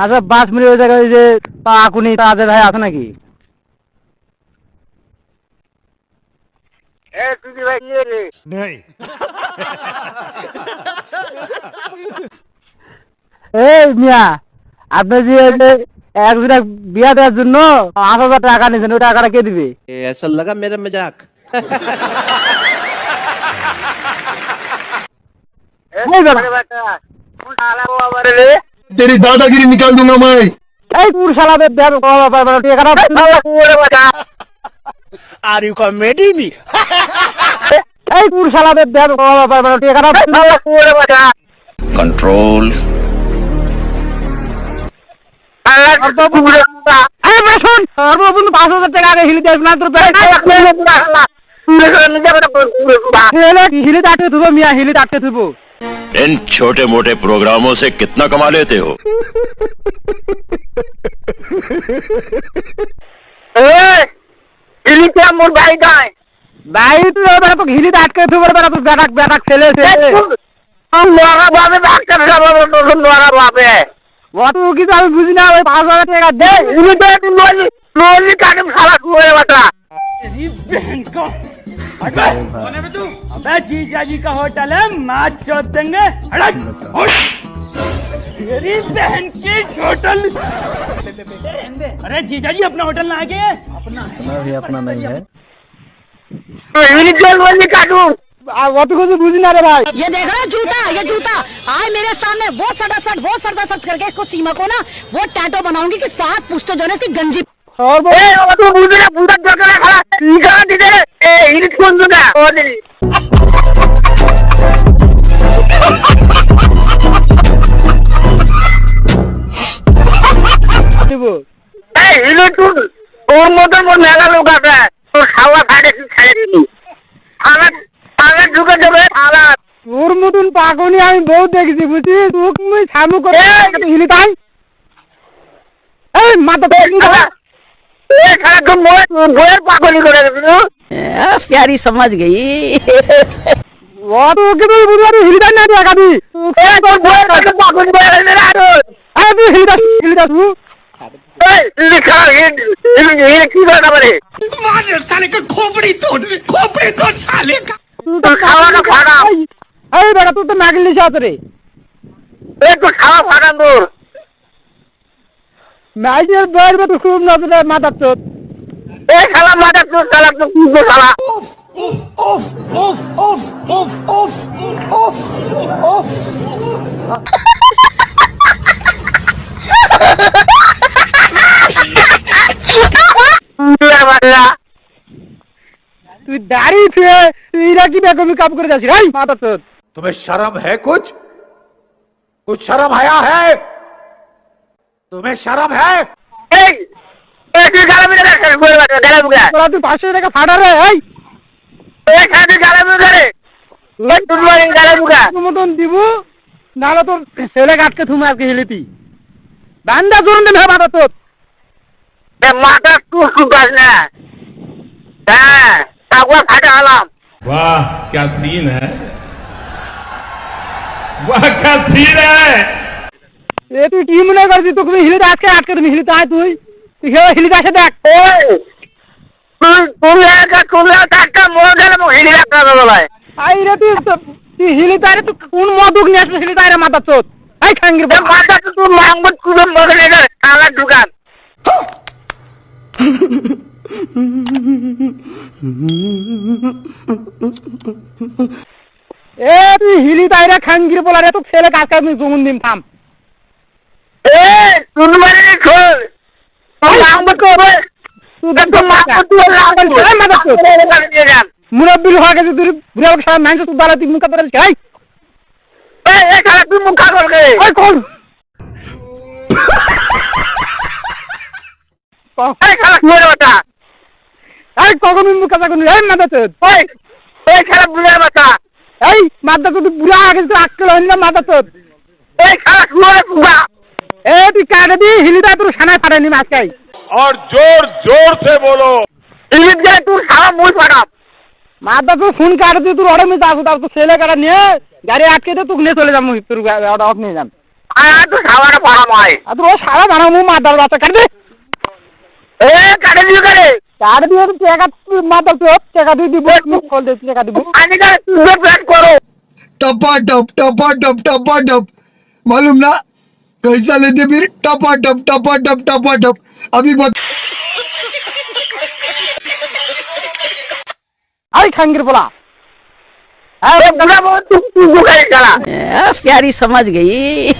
আচ্ছা 5 মিনিট ওই জায়গায় যে আকুনি তাজে ভাই আছে নাকি? এই মিয়া, আপনি যে একজনের বিয়া দেওয়ার জন্য 5,000 টাকা নিয়েছেন, ওই টাকাটা কে দিবে? ऐसा लगा मेरा मजाक। तेरी दादागिरी निकाल दूंगा मैं। এই পুর শালাদের দেওয়ার টাকাটা Are you comedy me? এই পুর শালাদের দেওয়ার টাকাটা Control. সর্বপ্রথম 5,000 টাকা আগে হিলি দেয় না তোর হিলি তাটে থুবো মিয়া, হিলি তাটে থুবো। इन छोटे मोटे प्रोग्रामों से कितना कमा लेते हो? ভাই তুই এবারে তো হিলি আটকে থুবো, এবারে তো ব্যাটাক ব্যাটাক ছেলে অত কিছু আমি বুঝি না। ওই 5,000 টাকা দে, अबे जीजा जी का होटल है, माच चोद देंगे। मेरी बहन की होटल। अरे जीजा जी अपना होटल ना आगे अपना नहीं है। অত কিছু বুঝি না রে ভাই। ये देख रहा जूता, ये जूता आए मेरे सामने वो सटासट करके इसको सीमा को ना वो टैटो बनाऊंगी कि 7 पुश्तो जो है इसकी गंजी। ওর মতো মেলা লোক আছে, তোর খাওয়া খাটে ছেড়ে দিবি, আমার ঢুকে দেবে। তোর মতন পাগনি আমি বহুত দেখেছি বুঝছি, তুমি সামু করে হিলি তাই এই মাথা পাগলি করে দিবি। प्यारी समझ गई। অত কিছু বুঝি হিলি তাই না টাকাবি পাগলি করে তুই হিলি দা তুই কি করে পারে साले का खोपड़ी तोड़ साले का। খাওয়ানো ফাটা, এই বেটা তুই তো ম্যাগলি আছে রে, একটু খাওয়া ফাটা তোর ম্যাগের বের তো খুব নজরে মাথা চোদ। এই খালা মাথা তোর শালা তো কুকুর শালা। তুই দাঁড়িয়ে ছুঁয়ে এরা কি বেগমি কাপ করে যাচ্ছিস? এই মাথা চোদ, तुम्हें शर्म है? कुछ शर्म आया है? तुम्हें शर्म है? এই তুই গালা মেরে রাখ করে বাটা গালা মুগা। তোরা তুই 500 টাকা ফাটা রে। এই খাদি গালা মুগা রে, এই তুই গালা মুগা মতন দিব নাহলে তোর ছেলে কাটকে তুমি আজকে হিলিতি বান্দা জোরন দে মাথা চোদ। এ মাথা তুই সুগাস না। হ্যাঁ তাওয়া ফাটা হলাম। वाह क्या सीन है, वाह क्या सीन है। এ তুই কি মনে করছিস তোকে হিলিতে আজকে আটকে তুমি হিলিতে আয়, তুই হিলিতে আসে দেখ। তুই একা তুলে টাকা মোর গেলে মো হিলি রাখতে হবে ভাই। আই রে তুই হিলিতে আরে তুই কোন মদুক নিয়ে আসছিস হিলিতে আরে মাথা চোদ। এই খাঙ্গির মাথা তো তুই মাংবত কুলো মরে নে শালা দোকান। এ তুই হিলিতে আরে খাঙ্গির বলা রে, তো ছেলে কাজ কাজ জমুন দিন থাম। এ তুই মারে নে খোল তুই মাংবত করবে, তুই তো মাংবত তুই লাগান করে মাথা চোদ নিয়ে যান। মুরব্বিল হয়ে গেছে তুই বুড়া সব মানুষ তুই দাঁড়া তুই মুখা ধরে এই এই খালা তুই মুখ খা করবে। ওই কোন এই খালা কুড়ে বাটা, এই কখন মুখা থাকুন এই মাথা চোদ। এই খালা বুড়ে বাটা, এই মাথা চোদ বুড়া হয়ে গেছে আজকাল হইল না মাথা চোদ। এই খালা কুড়ে পুগা। এ তুই কাটে দি হিলিতে তোর সানায় ফাটানি মাছকাই। और जोर जोर से बोलो। ইলিত গেলে তুই খালা মুই ফাটাম। মাথা তো ফোন কাটে তুই তোর অর্ডার নিতে আসো, তার তো ছেলে কাটা নিয়ে গাড়ি আটকে দে, তোকে নিয়ে চলে যাবো তোর অফ নিয়ে যান। आया तो सावारा पड़ा माए अब वो सारा बना मुंह मार दर बात कर दे ए काटे दियो करे काट दियो तो चेका मार दर चेका दी दी मुंह खोल दे चेका दी आने का सुबह प्लान करो टपाटप टपाटप टपाटप मालूम ना कैसा लेते फिर टपाटप टपाटप टपाटप अभी आई खंगीर बोला अरे बुरा बहुत तू करे चला प्यारी समझ गई